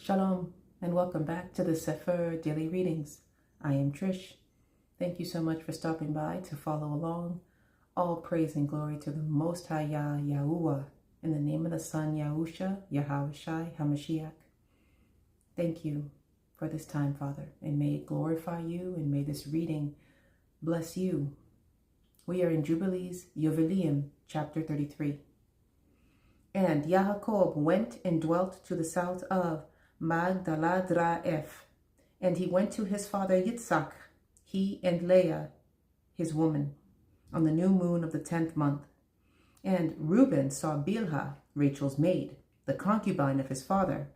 Shalom, and welcome back to the Cepher Daily Readings. I am Trish. Thank you so much for stopping by to follow along. All praise and glory to the Most High Yah, Yahuwah, in the name of the Son, Yahusha, Yahushai, HaMashiach. Thank you for this time, Father, and may it glorify you, and may this reading bless you. We are in Jubilees, Yovheliym, chapter 33. And Yaakov went and dwelt to the south of Magdaladraef, and he went to his father Yitzchak, he and Leah, his woman, on the new moon of the 10th month. And Reuben saw Bilhah, Rachel's maid, the concubine of his father,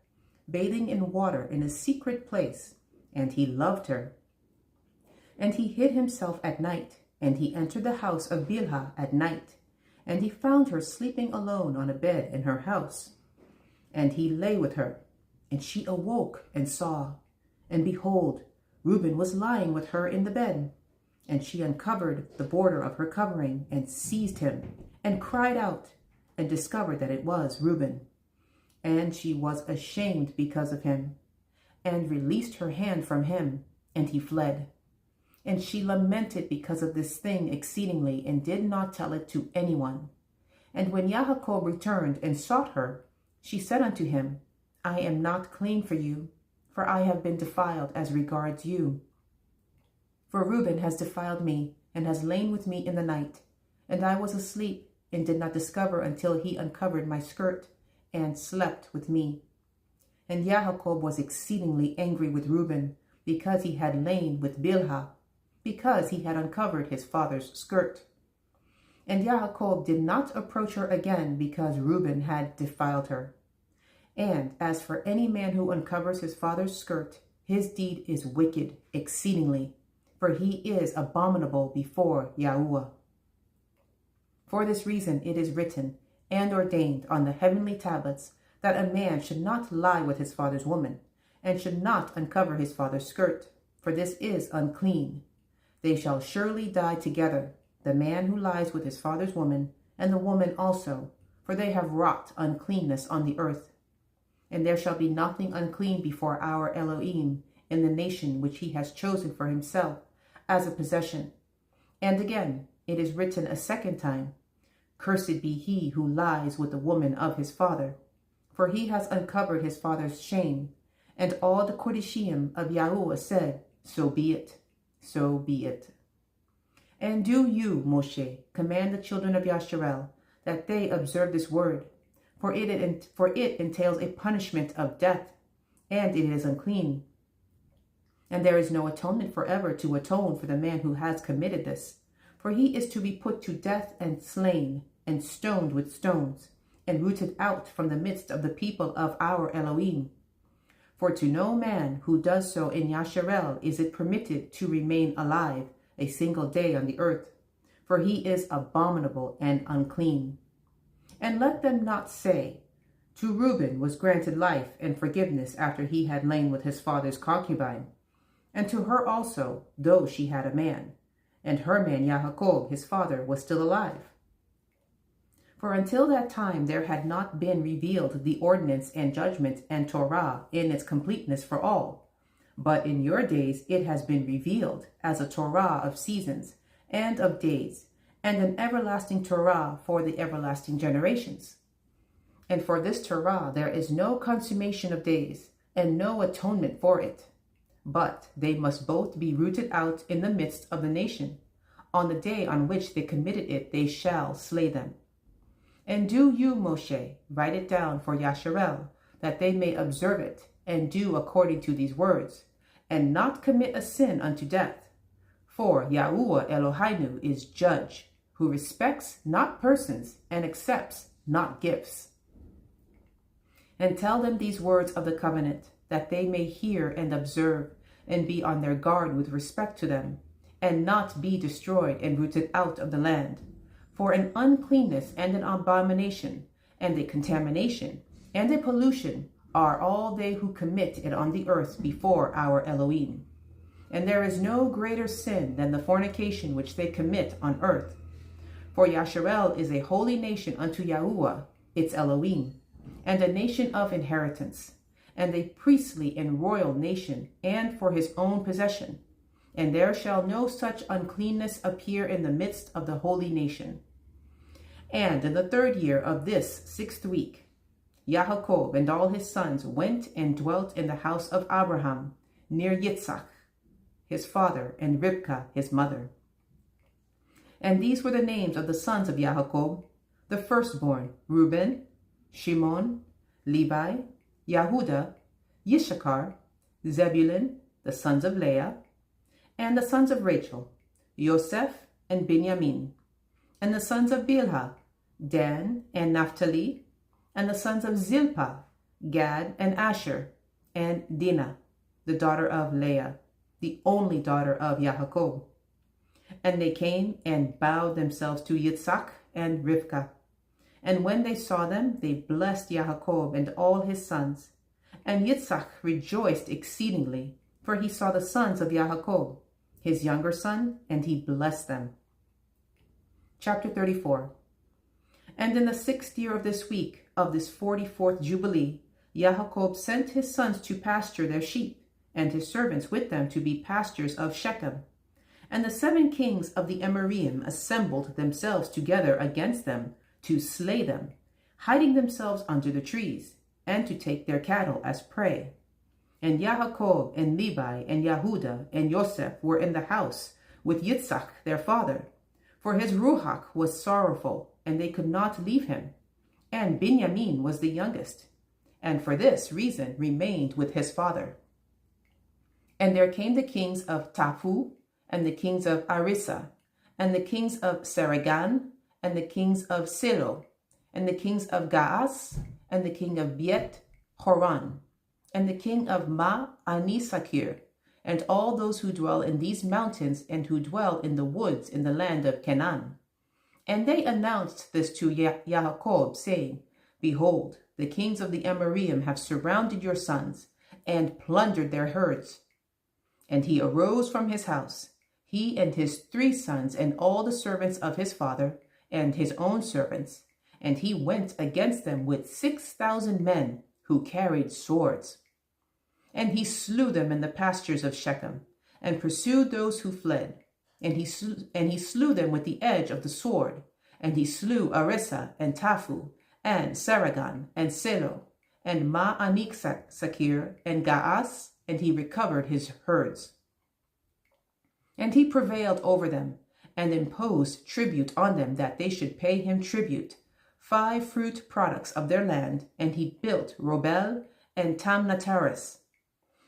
bathing in water in a secret place, and he loved her. And he hid himself at night, and he entered the house of Bilhah at night, and he found her sleeping alone on a bed in her house. And he lay with her. And she awoke and saw, and behold, Reuben was lying with her in the bed. And she uncovered the border of her covering, and seized him, and cried out, and discovered that it was Reuben. And she was ashamed because of him, and released her hand from him, and he fled. And she lamented because of this thing exceedingly, and did not tell it to anyone. And when Yaakov returned and sought her, she said unto him, I am not clean for you, for I have been defiled as regards you. For Reuben has defiled me, and has lain with me in the night, and I was asleep, and did not discover until he uncovered my skirt, and slept with me. And Yaakov was exceedingly angry with Reuben, because he had lain with Bilhah, because he had uncovered his father's skirt. And Yaakov did not approach her again, because Reuben had defiled her. And as for any man who uncovers his father's skirt, his deed is wicked exceedingly, for he is abominable before Yahuwah. For this reason it is written and ordained on the heavenly tablets that a man should not lie with his father's woman, and should not uncover his father's skirt, for this is unclean. They shall surely die together, the man who lies with his father's woman, and the woman also, for they have wrought uncleanness on the earth. And there shall be nothing unclean before our Elohim in the nation which he has chosen for himself as a possession. And again, it is written a second time, Cursed be he who lies with the woman of his father, for he has uncovered his father's shame. And all the Kodishim of Yahuwah said, So be it, so be it. And do you, Moshe, command the children of Yasharel that they observe this word, for it entails a punishment of death, and it is unclean. And there is no atonement forever to atone for the man who has committed this, for he is to be put to death and slain, and stoned with stones, and rooted out from the midst of the people of our Elohim. For to no man who does so in Yasharel is it permitted to remain alive a single day on the earth, for he is abominable and unclean. And let them not say, To Reuben was granted life and forgiveness after he had lain with his father's concubine, and to her also, though she had a man, and her man Yaakov, his father, was still alive. For until that time there had not been revealed the ordinance and judgment and Torah in its completeness for all. But in your days it has been revealed as a Torah of seasons and of days, and an everlasting Torah for the everlasting generations. And for this Torah there is no consummation of days, and no atonement for it. But they must both be rooted out in the midst of the nation. On the day on which they committed it, they shall slay them. And do you, Moshe, write it down for Yasharel, that they may observe it, and do according to these words, and not commit a sin unto death. For Yahuwah Elohim is judge, who respects not persons, and accepts not gifts. And tell them these words of the covenant, that they may hear and observe, and be on their guard with respect to them, and not be destroyed and rooted out of the land. For an uncleanness and an abomination, and a contamination, and a pollution are all they who commit it on the earth before our Elohim. And there is no greater sin than the fornication which they commit on earth. For Yasharel is a holy nation unto Yahuwah, its Elohim, and a nation of inheritance. and a priestly and royal nation, and for his own possession. And there shall no such uncleanness appear in the midst of the holy nation. And in the 3rd year of this 6th week, Yaakov and all his sons went and dwelt in the house of Abraham, near Yitzhak, his father, and Ribkah, his mother. And these were the names of the sons of Yaakov, the firstborn, Reuben, Shimon, Levi, Yehuda, Yishakar, Zebulun, the sons of Leah, and the sons of Rachel, Yosef and Binyamin, and the sons of Bilhah, Dan and Naphtali, and the sons of Zilpah, Gad and Asher, and Dinah, the daughter of Leah, the only daughter of Yaakov. And they came and bowed themselves to Yitzhak and Rivkah. And when they saw them, they blessed Yaakov and all his sons. And Yitzhak rejoiced exceedingly, for he saw the sons of Yaakov, his younger son, and he blessed them. Chapter 34. And in the 6th year of this week, of this 44th Jubilee, Yaakov sent his sons to pasture their sheep, and his servants with them to be pastors of Shechem. And the 7 kings of the Amorim assembled themselves together against them, to slay them, hiding themselves under the trees, and to take their cattle as prey. And Yaakov and Levi and Yehuda and Yosef were in the house with Yitzhak their father, for his ruach was sorrowful, and they could not leave him. And Binyamin was the youngest, and for this reason remained with his father. And there came the kings of Taphu, and the kings of Arissa, and the kings of Saragan, and the kings of Silo, and the kings of Gaas, and the king of Biet Horon, and the king of Ma'anisakir, and all those who dwell in these mountains and who dwell in the woods in the land of Canaan. And they announced this to Yaakov, saying, Behold, the kings of the Amorim have surrounded your sons, and plundered their herds. And he arose from his house, he and his 3 sons, and all the servants of his father, and his own servants, and he went against them with 6,000 men who carried swords. And he slew them in the pastures of Shechem, and pursued those who fled. And he slew them with the edge of the sword. And he slew Arissa and Taphu, and Saragan, and Selo, and Ma'anisakir, and Gaas, and he recovered his herds. And he prevailed over them, and imposed tribute on them, that they should pay him tribute, 5 fruit products of their land, and he built Robel and Tamnataris.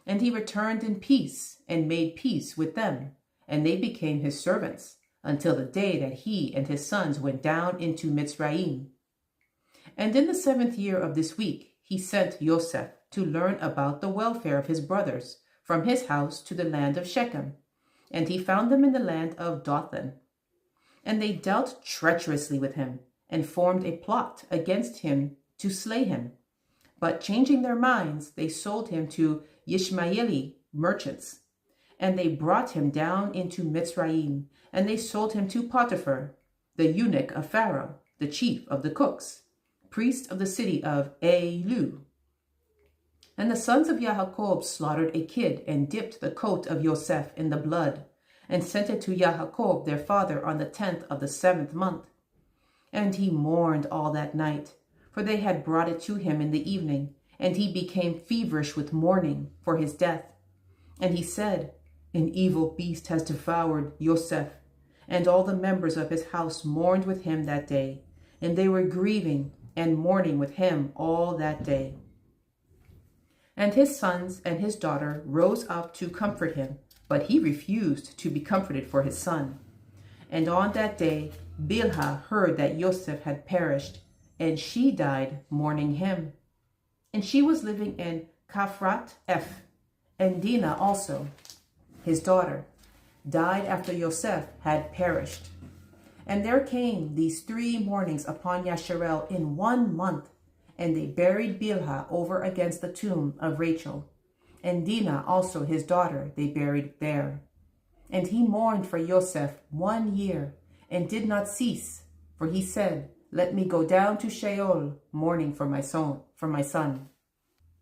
And he returned in peace, and made peace with them, and they became his servants, until the day that he and his sons went down into Mitzrayim. And in the 7th year of this week, he sent Yosef to learn about the welfare of his brothers, from his house to the land of Shechem. And he found them in the land of Dothan. And they dealt treacherously with him, and formed a plot against him to slay him. But changing their minds, they sold him to Ishmaeli merchants. And they brought him down into Mitzrayim, and they sold him to Potiphar, the eunuch of Pharaoh, the chief of the cooks, priest of the city of Elu. And the sons of Yaakov slaughtered a kid, and dipped the coat of Yosef in the blood, and sent it to Yaakov their father on the 10th of the 7th month. And he mourned all that night, for they had brought it to him in the evening, and he became feverish with mourning for his death. And he said, An evil beast has devoured Yosef. And all the members of his house mourned with him that day, and they were grieving and mourning with him all that day. And his sons and his daughter rose up to comfort him, but he refused to be comforted for his son. And on that day Bilhah heard that Yosef had perished, and she died mourning him. And she was living in Kaphrat Eph, and Dinah also, his daughter, died after Yosef had perished. And there came these 3 mournings upon Yasharel in 1 month, and they buried Bilhah over against the tomb of Rachel. And Dinah also his daughter they buried there. And he mourned for Yosef 1 year, and did not cease, for he said, Let me go down to Sheol, mourning for my son.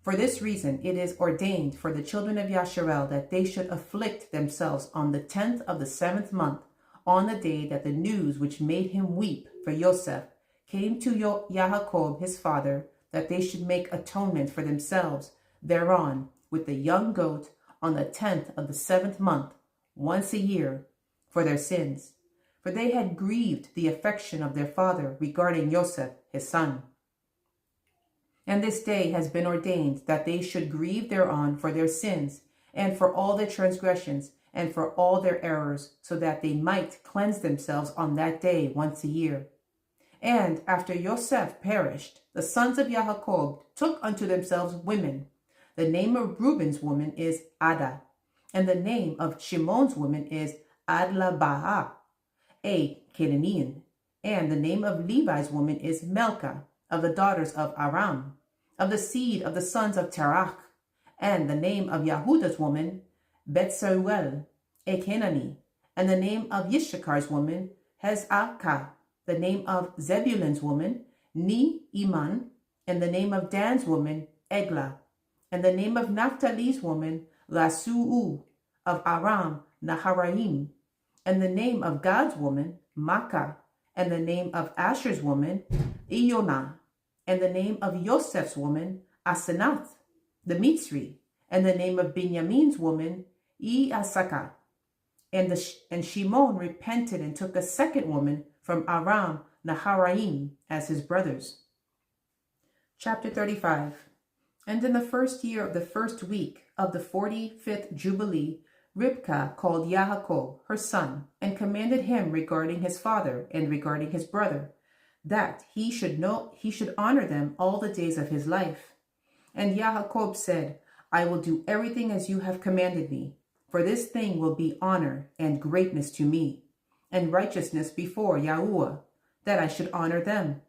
For this reason, it is ordained for the children of Yasharel that they should afflict themselves on the 10th of the 7th month, on the day that the news which made him weep for Yosef came to Yaakov his father, that they should make atonement for themselves thereon with the young goat on the 10th of the 7th month, once a year, for their sins. For they had grieved the affection of their father regarding Yosef his son. And this day has been ordained that they should grieve thereon for their sins, and for all their transgressions, and for all their errors, so that they might cleanse themselves on that day once a year. And after Yosef perished, the sons of Yaakov took unto themselves women. The name of Reuben's woman is Ada, and the name of Shimon's woman is Adlabah, a Canaanian, and the name of Levi's woman is Melka, of the daughters of Aram, of the seed of the sons of Terach, and the name of Yahuda's woman, Betsaruel, a Canaanite, and the name of Yishakar's woman, Hezakah, the name of Zebulun's woman, Iman, and the name of Dan's woman, Eglah, and the name of Naphtali's woman, Lasu'u, of Aram, Naharaim, and the name of Gad's woman, Makkah, and the name of Asher's woman, Iyonah, and the name of Yosef's woman, Asenath, the Mitzri, and the name of Benjamin's woman, Asakah. And Shimon repented and took a second woman from Aram Naharaim as his brothers. Chapter 35. And in the first year of the first week of the 45th Jubilee, Ribkah called Yaakov, her son, and commanded him regarding his father and regarding his brother, that he should honor them all the days of his life. And Yaakov said, I will do everything as you have commanded me, for this thing will be honor and greatness to me, and righteousness before Yahuwah, that I should honor them.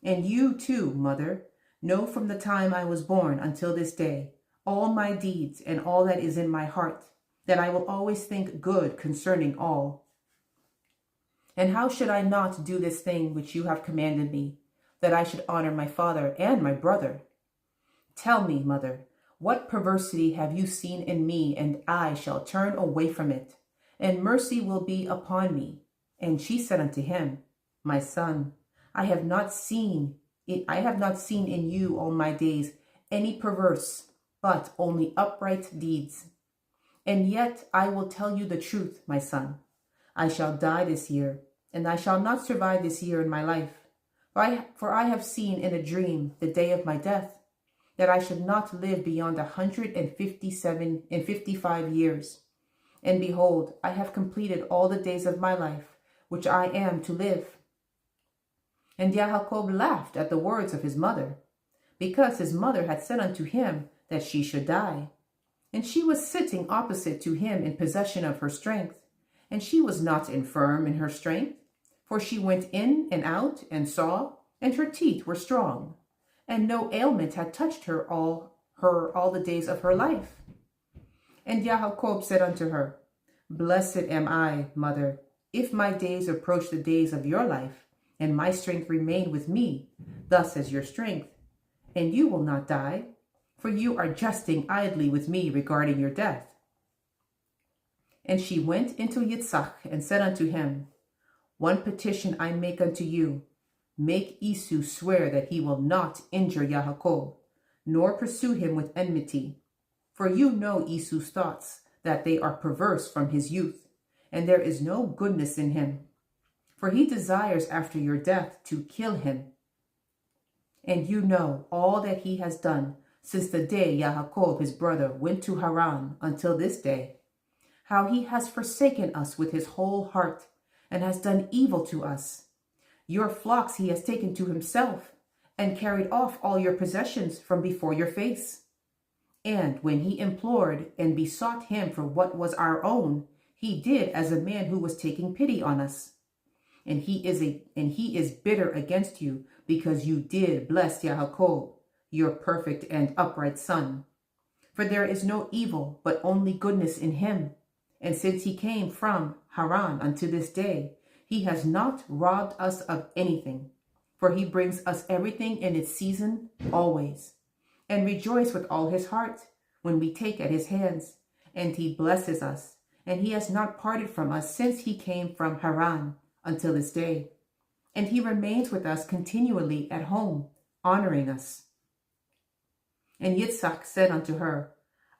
And you too, mother, know from the time I was born until this day, all my deeds and all that is in my heart, that I will always think good concerning all. And how should I not do this thing which you have commanded me, that I should honor my father and my brother? Tell me, mother, what perversity have you seen in me, and I shall turn away from it, and mercy will be upon me. And she said unto him, My son, I have not seen in you all my days any perverse, but only upright deeds. And yet I will tell you the truth, my son. I shall die this year, and I shall not survive this year in my life. For I have seen in a dream the day of my death, that I should not live beyond 155 years. And behold, I have completed all the days of my life, which I am to live. And Yaakov laughed at the words of his mother, because his mother had said unto him that she should die. And she was sitting opposite to him in possession of her strength, and she was not infirm in her strength, for she went in and out and saw, and her teeth were strong, and no ailment had touched her all the days of her life. And Yaakov said unto her, Blessed am I, mother, if my days approach the days of your life, and my strength remain with me, thus as your strength, and you will not die, for you are jesting idly with me regarding your death. And she went into Yitzhak and said unto him, One petition I make unto you, make Esau swear that he will not injure Yaakov, nor pursue him with enmity. For you know Esau's thoughts, that they are perverse from his youth, and there is no goodness in him. For he desires after your death to kill him. And you know all that he has done since the day Yaakov his brother went to Haran until this day, how he has forsaken us with his whole heart, and has done evil to us. Your flocks he has taken to himself, and carried off all your possessions from before your face. And when he implored and besought him for what was our own, he did as a man who was taking pity on us. And he is bitter against you, because you did bless Yaakov, your perfect and upright son. For there is no evil, but only goodness in him. And since he came from Haran unto this day, he has not robbed us of anything. For he brings us everything in its season always. and rejoice with all his heart when we take at his hands. And he blesses us, and he has not parted from us since he came from Haran until this day. And he remains with us continually at home, honoring us. And Yitzhak said unto her,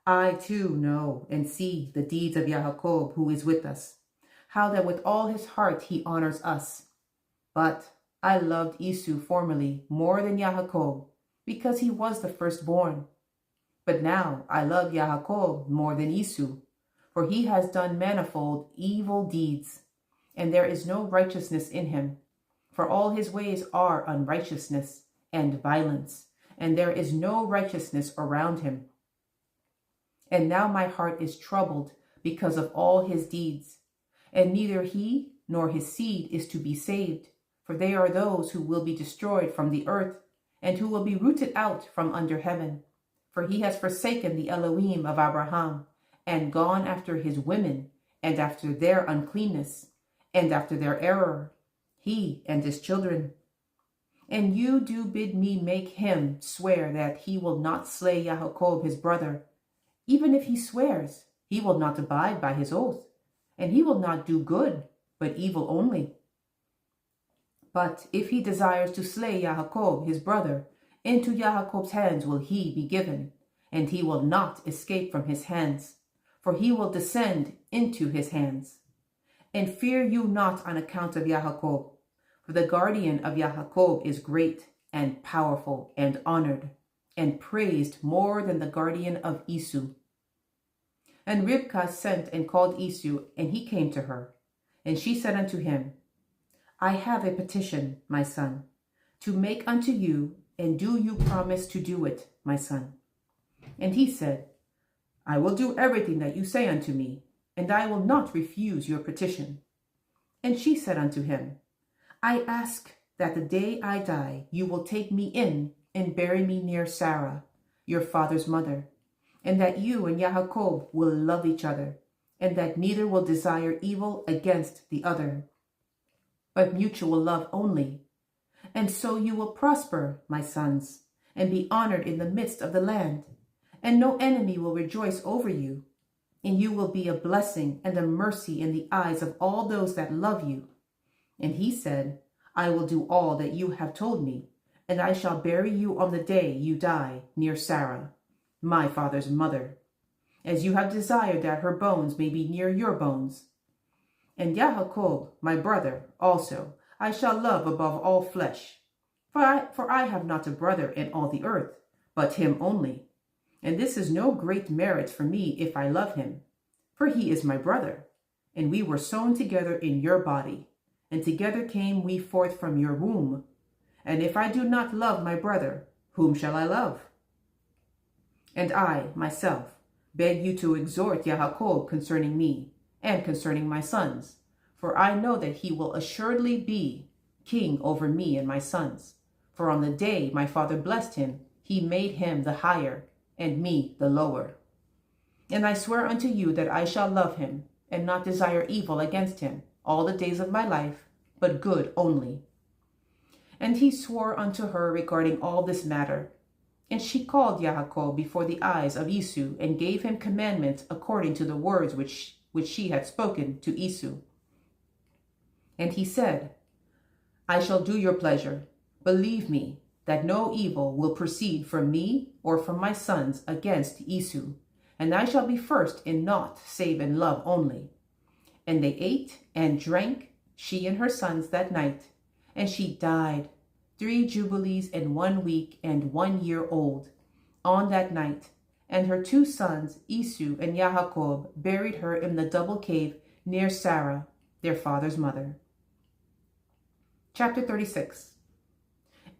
I too know and see the deeds of Yaakov who is with us, how that with all his heart he honors us. But I loved Esau formerly more than Yaakov, because he was the firstborn. But now I love Yaakov more than Esau, for he has done manifold evil deeds, and there is no righteousness in him. For all his ways are unrighteousness and violence, and there is no righteousness around him. And now my heart is troubled because of all his deeds, and neither he nor his seed is to be saved, for they are those who will be destroyed from the earth, and who will be rooted out from under heaven. For he has forsaken the Elohim of Abraham, and gone after his women, and after their uncleanness, and after their error, he and his children. And you do bid me make him swear that he will not slay Yaakov his brother. Even if he swears, he will not abide by his oath, and he will not do good, but evil only. But if he desires to slay Yaakov his brother, into Yaakov's hands will he be given, and he will not escape from his hands, for he will descend into his hands. And fear you not on account of Yaakov, for the guardian of Yaakov is great and powerful and honored, and praised more than the guardian of Esau. And Ribkah sent and called Esau, and he came to her. And she said unto him, I have a petition, my son, to make unto you, and do you promise to do it, my son? And he said, I will do everything that you say unto me, and I will not refuse your petition. And she said unto him, I ask that the day I die you will take me in and bury me near Sarah, your father's mother, and that you and Yaakov will love each other, and that neither will desire evil against the other, but mutual love only. And so you will prosper, my sons, and be honored in the midst of the land, and no enemy will rejoice over you, and you will be a blessing and a mercy in the eyes of all those that love you. And he said, I will do all that you have told me, and I shall bury you on the day you die near Sarah, my father's mother, as you have desired that her bones may be near your bones. And Yaakov, my brother, also, I shall love above all flesh, for I have not a brother in all the earth, but him only. And this is no great merit for me if I love him, for he is my brother, and we were sown together in your body, and together came we forth from your womb. And if I do not love my brother, whom shall I love? And I, myself, beg you to exhort Yaakov concerning me, and concerning my sons, for I know that he will assuredly be king over me and my sons. For on the day my father blessed him, he made him the higher, and me the lower. And I swear unto you that I shall love him, and not desire evil against him all the days of my life, but good only. And he swore unto her regarding all this matter. And she called Yaakov before the eyes of Esau, and gave him commandments according to the words which she had spoken to Esau. And he said, I shall do your pleasure. Believe me, that no evil will proceed from me or from my sons against Esau, and I shall be first in naught save in love only. And they ate and drank, she and her sons, that night, and she died 3 Jubilees and 1 week and 1 year old on that night. And her 2 sons, Esau and Yaakov, buried her in the double cave near Sarah, their father's mother. Chapter 36.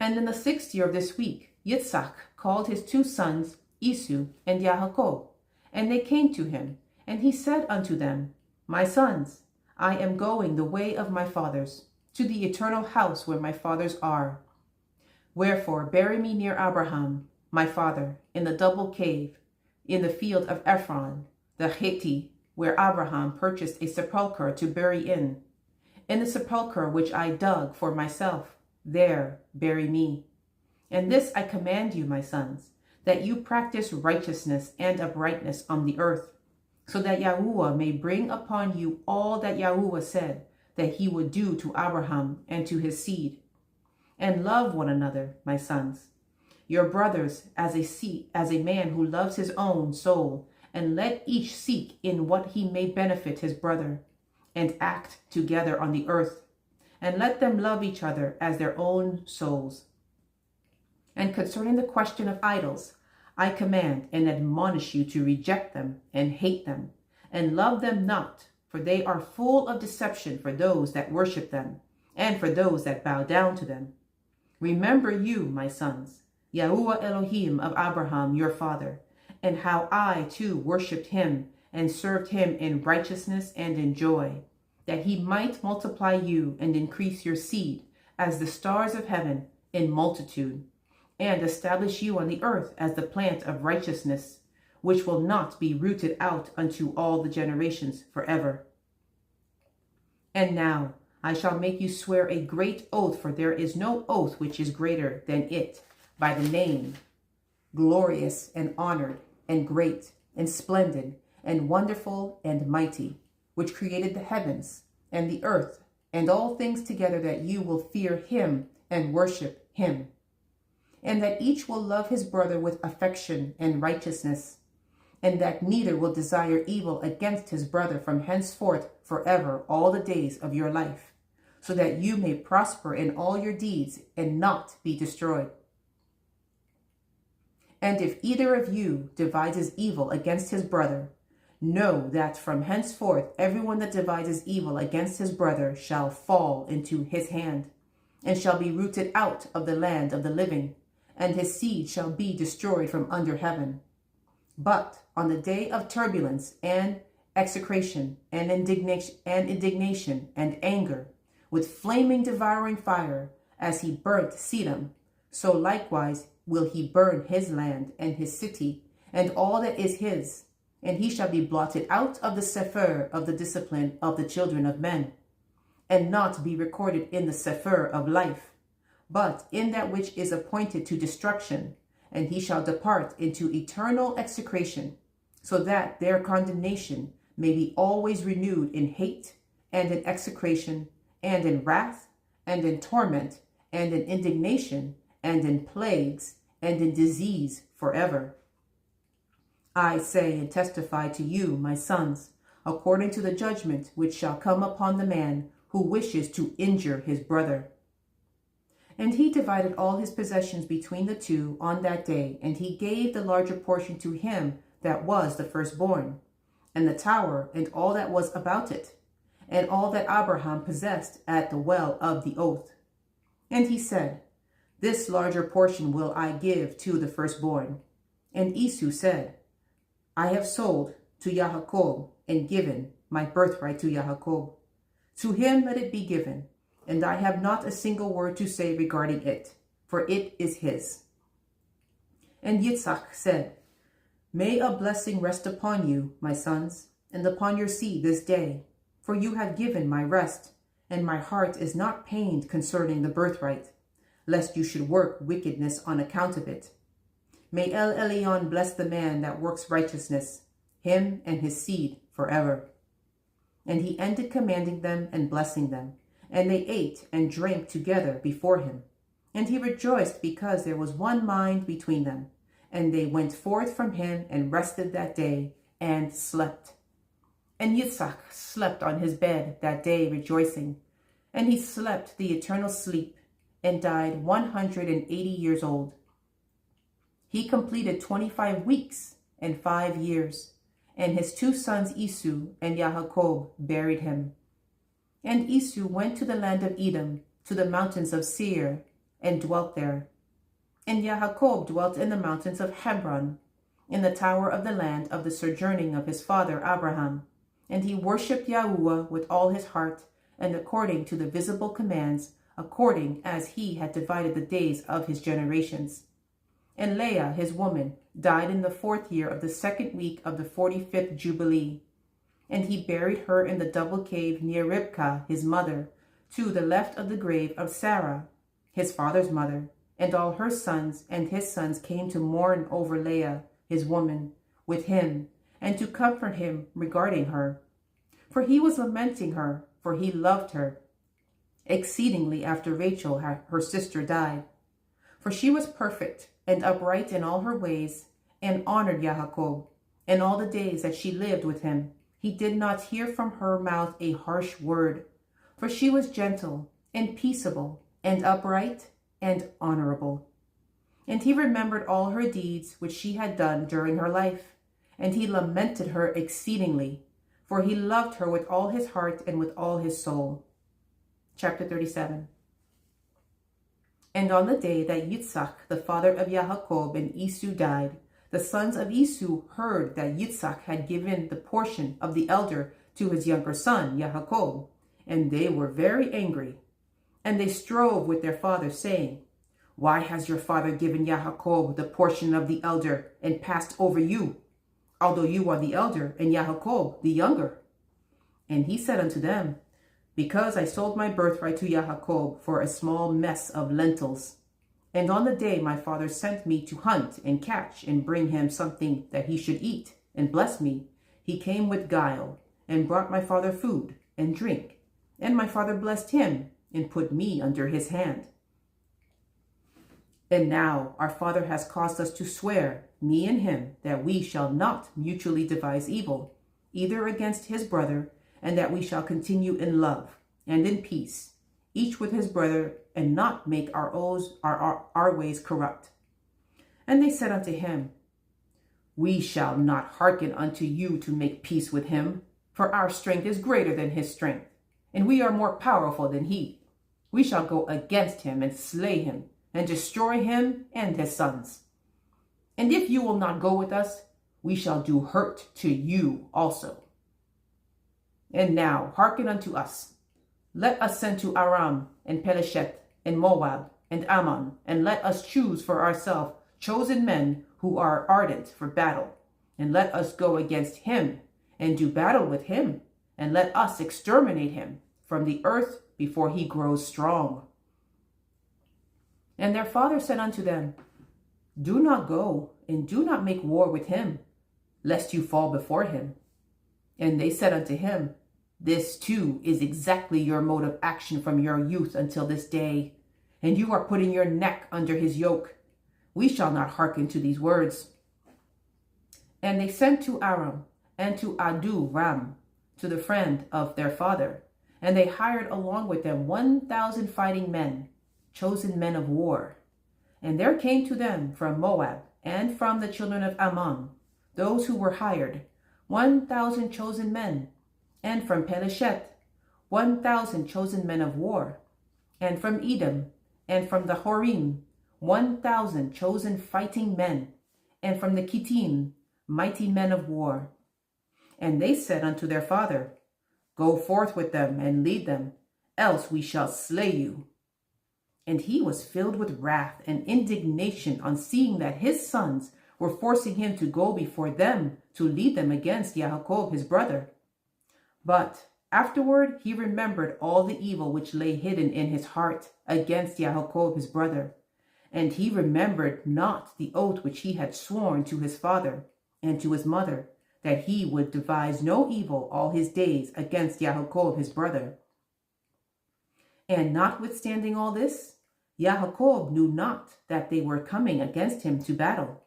And in the 6th year of this week, Yitzhak called his 2 sons, Esau and Yaakov, and they came to him, and he said unto them, My sons, I am going the way of my fathers, to the eternal house where my fathers are. Wherefore bury me near Abraham, my father, in the double cave, in the field of Ephron, the Hittite, where Abraham purchased a sepulchre to bury in the sepulchre which I dug for myself. There bury me. And this I command you, my sons, that you practice righteousness and uprightness on the earth, so that Yahuwah may bring upon you all that Yahuwah said that he would do to Abraham and to his seed. And love one another, my sons, your brothers, as a man who loves his own soul, and let each seek in what he may benefit his brother, and act together on the earth, and let them love each other as their own souls. And concerning the question of idols, I command and admonish you to reject them and hate them, and love them not, for they are full of deception for those that worship them, and for those that bow down to them. Remember you, my sons, Yahuwah Elohim of Abraham your father, and how I too worshipped him and served him in righteousness and in joy, that he might multiply you and increase your seed as the stars of heaven in multitude, and establish you on the earth as the plant of righteousness, which will not be rooted out unto all the generations forever. And now I shall make you swear a great oath, for there is no oath which is greater than it, by the name, glorious and honored and great and splendid and wonderful and mighty, which created the heavens and the earth and all things together, that you will fear him and worship him, and that each will love his brother with affection and righteousness, and that neither will desire evil against his brother from henceforth forever all the days of your life, so that you may prosper in all your deeds and not be destroyed. And if either of you devises evil against his brother, know that from henceforth everyone that devises evil against his brother shall fall into his hand, and shall be rooted out of the land of the living, and his seed shall be destroyed from under heaven. But on the day of turbulence and execration and indignation and anger, with flaming devouring fire, as he burnt Sedom, so likewise will he burn his land and his city and all that is his, and he shall be blotted out of the Cepher of the discipline of the children of men, and not be recorded in the Cepher of life, but in that which is appointed to destruction, and he shall depart into eternal execration, so that their condemnation may be always renewed in hate and in execration and in wrath and in torment and in indignation and in plagues and in disease forever. I say and testify to you, my sons, according to the judgment which shall come upon the man who wishes to injure his brother. And he divided all his possessions between the two on that day, and he gave the larger portion to him that was the firstborn, and the tower and all that was about it, and all that Abraham possessed at the well of the oath. And he said, This larger portion will I give to the firstborn. And Esau said, I have sold to Yaakov and given my birthright to Yaakov. To him let it be given, and I have not a single word to say regarding it, for it is his. And Yitzhak said, May a blessing rest upon you, my sons, and upon your seed this day, for you have given my rest, and my heart is not pained concerning the birthright, lest you should work wickedness on account of it. May El Elyon bless the man that works righteousness, him and his seed forever. And he ended commanding them and blessing them, and they ate and drank together before him. And he rejoiced because there was one mind between them. And they went forth from him and rested that day and slept. And Yitzhak slept on his bed that day rejoicing. And he slept the eternal sleep and died 180 years old. He completed 25 weeks and 5 years. And his two sons Esau and Yaakov buried him. And Esau went to the land of Edom, to the mountains of Seir, and dwelt there. And Yaakov dwelt in the mountains of Hebron, in the tower of the land of the sojourning of his father Abraham. And he worshipped Yahuwah with all his heart, and according to the visible commands, according as he had divided the days of his generations. And Leah, his woman, died in the 4th year of the 2nd week of the 45th Jubilee. And he buried her in the double cave near Ribkah, his mother, to the left of the grave of Sarah, his father's mother, and all her sons and his sons came to mourn over Leah, his woman, with him, and to comfort him regarding her. For he was lamenting her, for he loved her exceedingly after Rachel, her sister, died. For she was perfect and upright in all her ways, and honored Yaakov. And all the days that she lived with him, he did not hear from her mouth a harsh word. For she was gentle and peaceable and upright and honorable. And he remembered all her deeds which she had done during her life, and he lamented her exceedingly, for he loved her with all his heart and with all his soul. Chapter 37. And on the day that Yitzhak, the father of Yaakov and Esau, died, the sons of Esau heard that Yitzhak had given the portion of the elder to his younger son, Yaakov, and they were very angry. And they strove with their father, saying, Why has your father given Yaakov the portion of the elder and passed over you, although you are the elder and Yaakov the younger? And he said unto them, Because I sold my birthright to Yaakov for a small mess of lentils. And on the day my father sent me to hunt and catch and bring him something that he should eat and bless me, he came with guile and brought my father food and drink. And my father blessed him and put me under his hand. And now our father has caused us to swear, me and him, that we shall not mutually devise evil, either against his brother, and that we shall continue in love and in peace, each with his brother, and not make our ways corrupt. And they said unto him, We shall not hearken unto you to make peace with him, for our strength is greater than his strength, and we are more powerful than he. We shall go against him and slay him, and destroy him and his sons. And if you will not go with us, we shall do hurt to you also. And now hearken unto us. Let us send to Aram and Peleshet and Moab and Ammon, and let us choose for ourselves chosen men who are ardent for battle, and let us go against him and do battle with him, and let us exterminate him from the earth before he grows strong. And their father said unto them, Do not go, and do not make war with him, lest you fall before him. And they said unto him, This too is exactly your mode of action from your youth until this day, and you are putting your neck under his yoke. We shall not hearken to these words. And they sent to Aram and to Adu Ram, to the friend of their father, and they hired along with them 1,000 fighting men, chosen men of war. And there came to them from Moab and from the children of Ammon, those who were hired, 1,000 chosen men, and from Peleshet, 1,000 chosen men of war, and from Edom, and from the Horim, 1,000 chosen fighting men, and from the Kittim, mighty men of war. And they said unto their father, Go forth with them and lead them, else we shall slay you. And he was filled with wrath and indignation on seeing that his sons were forcing him to go before them to lead them against Yaakov his brother. But afterward he remembered all the evil which lay hidden in his heart against Yaakov his brother, and he remembered not the oath which he had sworn to his father and to his mother, that he would devise no evil all his days against Yaakov his brother. And notwithstanding all this, Yaakov knew not that they were coming against him to battle,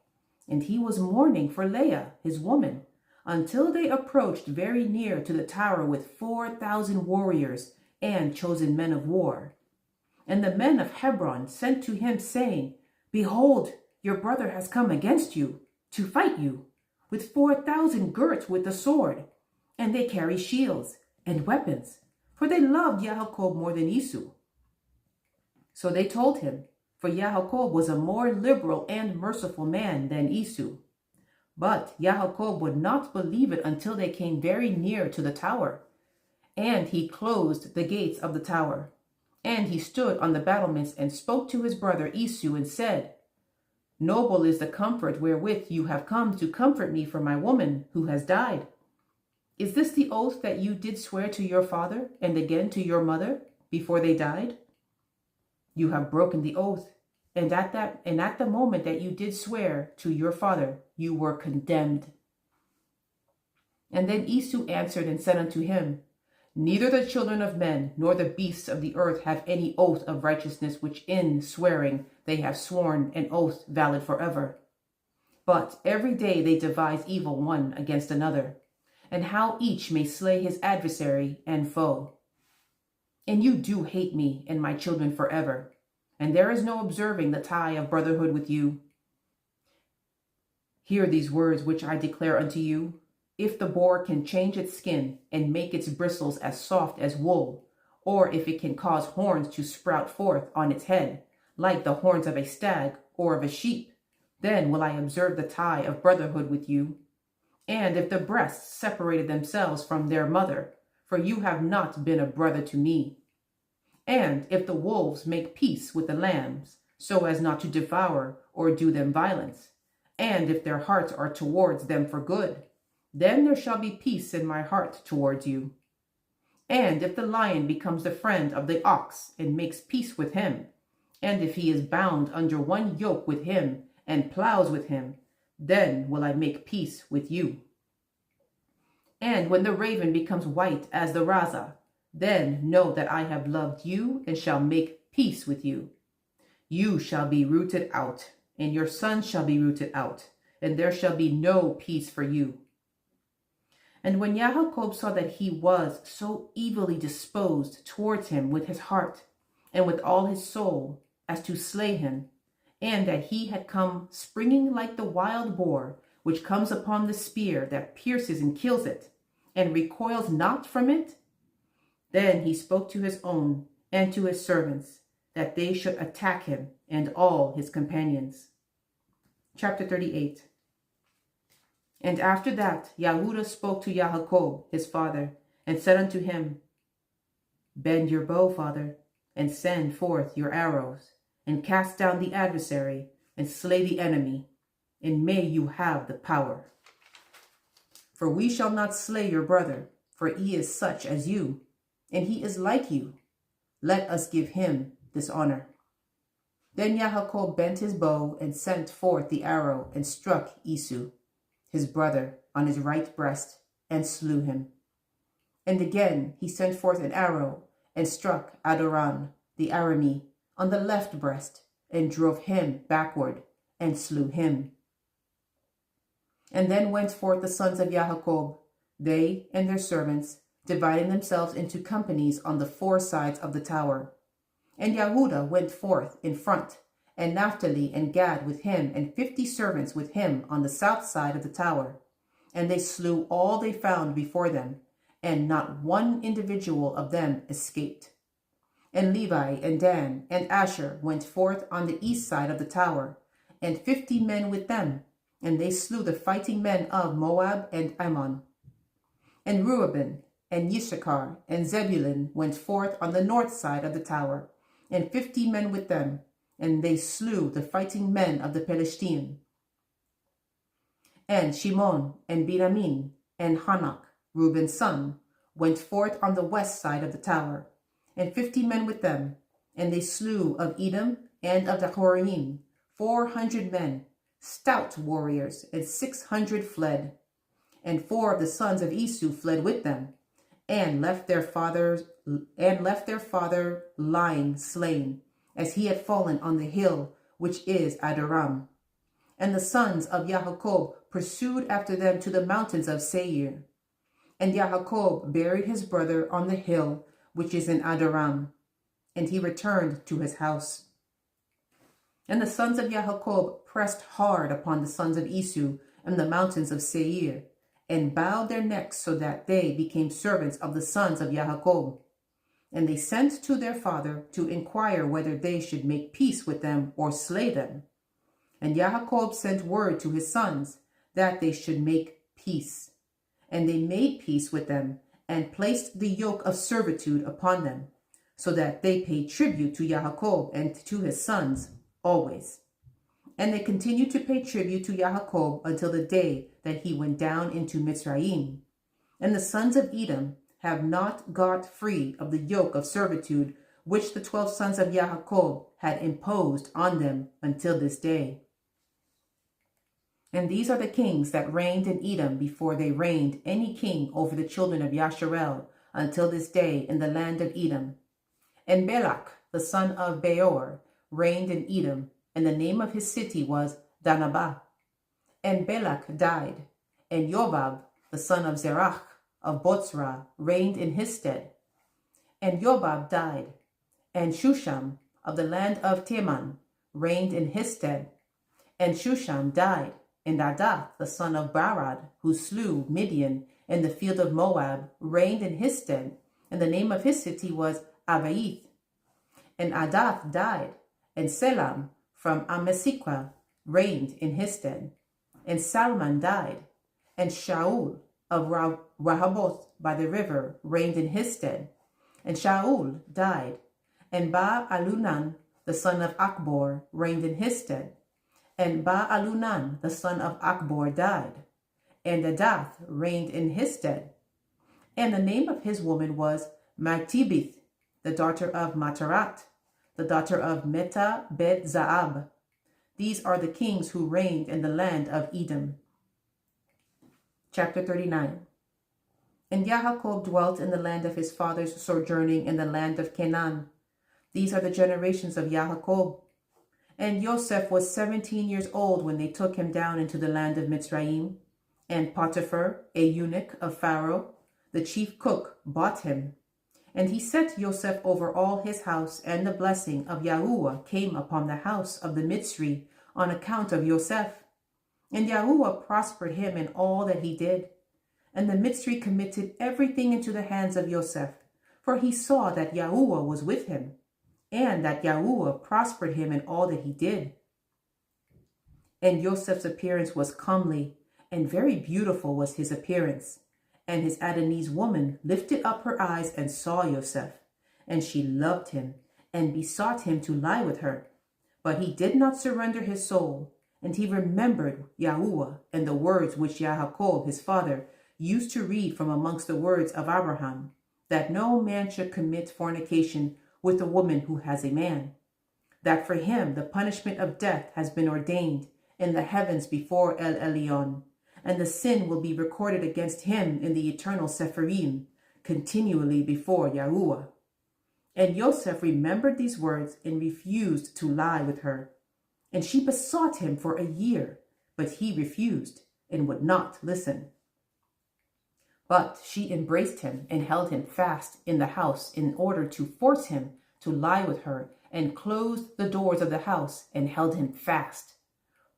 and he was mourning for Leah his woman, until they approached very near to the tower with 4,000 warriors and chosen men of war. And the men of Hebron sent to him, saying, Behold, your brother has come against you to fight you, with 4,000 girt with the sword, and they carry shields and weapons, for they loved Yaakov more than Esau. So they told him, for Yaakov was a more liberal and merciful man than Esau. But Yaakov would not believe it until they came very near to the tower. And he closed the gates of the tower. And he stood on the battlements and spoke to his brother Esau and said, Noble is the comfort wherewith you have come to comfort me for my woman who has died. Is this the oath that you did swear to your father and again to your mother before they died? You have broken the oath And at the moment that you did swear to your father, you were condemned. And then Esau answered and said unto him, Neither the children of men nor the beasts of the earth have any oath of righteousness which in swearing they have sworn an oath valid forever. But every day they devise evil one against another, and how each may slay his adversary and foe. And you do hate me and my children forever, and there is no observing the tie of brotherhood with you. Hear these words which I declare unto you. If the boar can change its skin and make its bristles as soft as wool, or if it can cause horns to sprout forth on its head, like the horns of a stag or of a sheep, then will I observe the tie of brotherhood with you. And if the breasts separated themselves from their mother, for you have not been a brother to me. And if the wolves make peace with the lambs, so as not to devour or do them violence, and if their hearts are towards them for good, then there shall be peace in my heart towards you. And if the lion becomes the friend of the ox and makes peace with him, and if he is bound under one yoke with him and plows with him, then will I make peace with you. And when the raven becomes white as the raza, then know that I have loved you and shall make peace with you. You shall be rooted out, and your sons shall be rooted out, and there shall be no peace for you. And when Yaakov saw that he was so evilly disposed towards him with his heart and with all his soul as to slay him, and that he had come springing like the wild boar, which comes upon the spear that pierces and kills it, and recoils not from it, then he spoke to his own and to his servants, that they should attack him and all his companions. Chapter 38. And after that, Yehudah spoke to Yaakov, his father, and said unto him, Bend your bow, father, and send forth your arrows, and cast down the adversary, and slay the enemy, and may you have the power. For we shall not slay your brother, for he is such as you, and he is like you. Let us give him this honor. Then Yaakov bent his bow, and sent forth the arrow, and struck Esau, his brother, on his right breast, and slew him. And again he sent forth an arrow, and struck Adoram, the Aramean, on the left breast, and drove him backward, and slew him. And then went forth the sons of Yaakov, they and their servants, dividing themselves into companies on the four sides of the tower. And Yehudah went forth in front, and Naphtali and Gad with him, and 50 servants with him on the south side of the tower. And they slew all they found before them, and not one individual of them escaped. And Levi and Dan and Asher went forth on the east side of the tower, and 50 men with them, and they slew the fighting men of Moab and Ammon. And Reuben and Issachar and Zebulun went forth on the north side of the tower, and 50 men with them, and they slew the fighting men of the Philistine. And Shimon and Benjamin and Hanok, Reuben's son, went forth on the west side of the tower, and 50 men with them, and they slew of Edom and of the Horim 400 men, stout warriors, and 600 fled. And 4 of the sons of Esau fled with them, and left their father lying slain, as he had fallen on the hill which is Adoram. And the sons of Yaakov pursued after them to the mountains of Seir. And Yaakov buried his brother on the hill which is in Adoram, and he returned to his house. And the sons of Yaakov pressed hard upon the sons of Esau in the mountains of Seir, and bowed their necks so that they became servants of the sons of Yaakov. And they sent to their father to inquire whether they should make peace with them or slay them. And Yaakov sent word to his sons that they should make peace. And they made peace with them, and placed the yoke of servitude upon them, so that they paid tribute to Yaakov and to his sons always. And they continued to pay tribute to Yaakov until the day that he went down into Mitzrayim. And the sons of Edom have not got free of the yoke of servitude which the 12 sons of Yaakov had imposed on them until this day. And these are the kings that reigned in Edom before they reigned any king over the children of Yasharel until this day in the land of Edom. And Belak, the son of Beor, reigned in Edom, and the name of his city was Danabah. And Belak died, and Yobab, the son of Zerach of Botzrah, reigned in his stead. And Yobab died, and Shusham of the land of Teman reigned in his stead. And Shusham died, and Adath, the son of Barad, who slew Midian in the field of Moab, reigned in his stead, and the name of his city was Avaith. And Adath died, and Selam from Amesiqua reigned in his stead. And Salman died, and Shaul of Rehoboth by the river reigned in his stead. And Shaul died, and Ba-alunan, the son of Akbor, reigned in his stead. And Ba-alunan, the son of Akbor, died, and Adath reigned in his stead. And the name of his woman was Matibith, the daughter of Matarat, the daughter of Meta Bet Zaab. These are the kings who reigned in the land of Edom. Chapter 39. And Yaakov dwelt in the land of his fathers, sojourning in the land of Canaan. These are the generations of Yaakov. And Yosef was 17 years old when they took him down into the land of Mitzrayim. And Potiphar, a eunuch of Pharaoh, the chief cook, bought him. And he set Yosef over all his house, and the blessing of Yahuwah came upon the house of the Mitzri on account of Yosef. And Yahuwah prospered him in all that he did. And the Mitzri committed everything into the hands of Yosef, for he saw that Yahuwah was with him, and that Yahuwah prospered him in all that he did. And Yosef's appearance was comely, and very beautiful was his appearance. And his Adonij's woman lifted up her eyes and saw Yosef, and she loved him, and besought him to lie with her. But he did not surrender his soul, and he remembered Yahuwah and the words which Yaakov his father used to read from amongst the words of Abraham, that no man should commit fornication with a woman who has a man, that for him the punishment of death has been ordained in the heavens before El Elyon, and the sin will be recorded against him in the eternal Cepher Reading, continually before Yahuwah. And Yosef remembered these words and refused to lie with her. And she besought him for a year, but he refused and would not listen. But she embraced him and held him fast in the house in order to force him to lie with her, and closed the doors of the house and held him fast.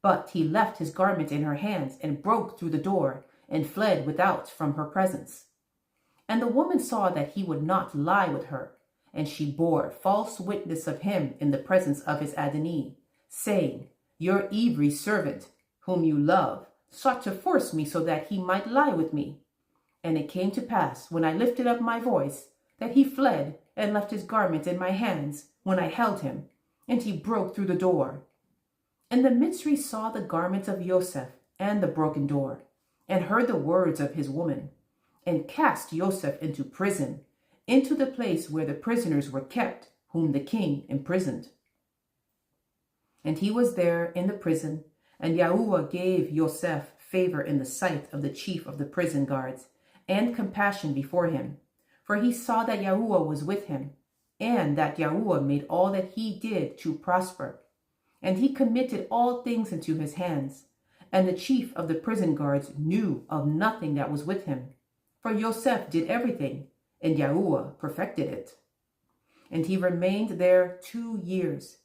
But he left his garment in her hands and broke through the door and fled without from her presence. And the woman saw that he would not lie with her, and she bore false witness of him in the presence of his Adonai, saying, Your Ivri servant, whom you love, sought to force me so that he might lie with me. And it came to pass, when I lifted up my voice, that he fled and left his garment in my hands when I held him, and he broke through the door. And the Mitzri saw the garment of Yosef and the broken door, and heard the words of his woman, and cast Yosef into prison, into the place where the prisoners were kept, whom the king imprisoned. And he was there in the prison, and Yahuwah gave Yosef favor in the sight of the chief of the prison guards, and compassion before him, for he saw that Yahuwah was with him, and that Yahuwah made all that he did to prosper. And he committed all things into his hands, and the chief of the prison guards knew of nothing that was with him, for Yosef did everything, and Yahuwah perfected it. And he remained there 2 years.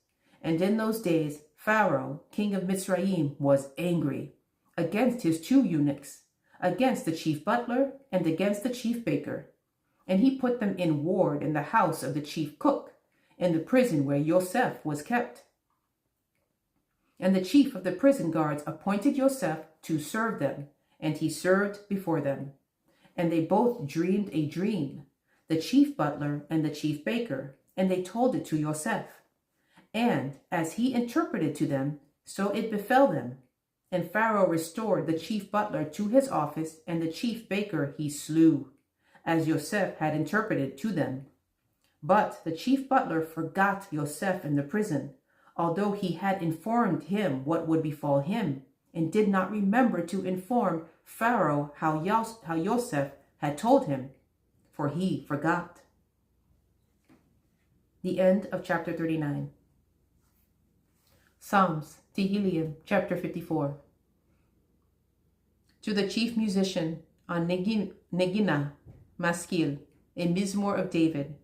And in those days Pharaoh, king of Mitzrayim, was angry against his 2 eunuchs, against the chief butler and against the chief baker. And he put them in ward in the house of the chief cook, in the prison where Yosef was kept. And the chief of the prison guards appointed Yosef to serve them, and he served before them. And they both dreamed a dream, the chief butler and the chief baker, and they told it to Yosef. And as he interpreted to them, so it befell them. And Pharaoh restored the chief butler to his office, and the chief baker he slew, as Yosef had interpreted to them. But the chief butler forgot Yosef in the prison, although he had informed him what would befall him, and did not remember to inform Pharaoh how Yosef had told him, for he forgot. The end of chapter 39. Psalms, Tehilliym, chapter 54. To the chief musician on Negina, Maskil, a Mizmor of David,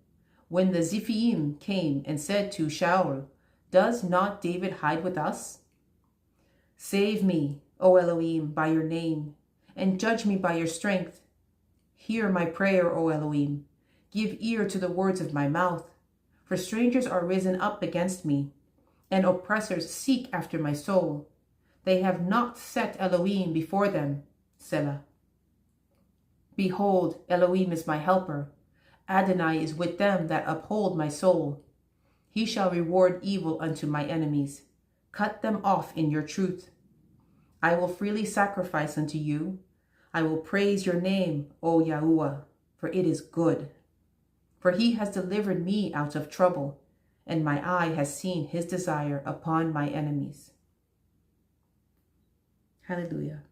when the Ziphiim came and said to Shaul, "Does not David hide with us? Save me, O Elohim, by your name, and judge me by your strength. Hear my prayer, O Elohim. Give ear to the words of my mouth. For strangers are risen up against me, and oppressors seek after my soul. They have not set Elohim before them. Selah. Behold, Elohim is my helper. Adonai is with them that uphold my soul. He shall reward evil unto my enemies. Cut them off in your truth. I will freely sacrifice unto you. I will praise your name, O Yahuwah, for it is good. For he has delivered me out of trouble, and my eye has seen his desire upon my enemies. Hallelujah.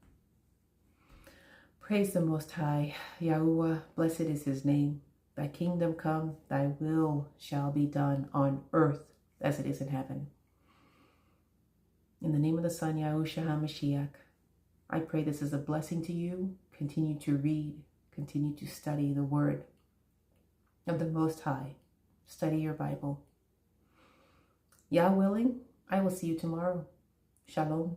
Praise the Most High, Yahuwah, blessed is his name. Thy kingdom come, thy will shall be done on earth as it is in heaven. In the name of the Son, Yahushua HaMashiach, I pray this is a blessing to you. Continue to read, continue to study the word of the Most High. Study your Bible. Yah willing, I will see you tomorrow. Shalom.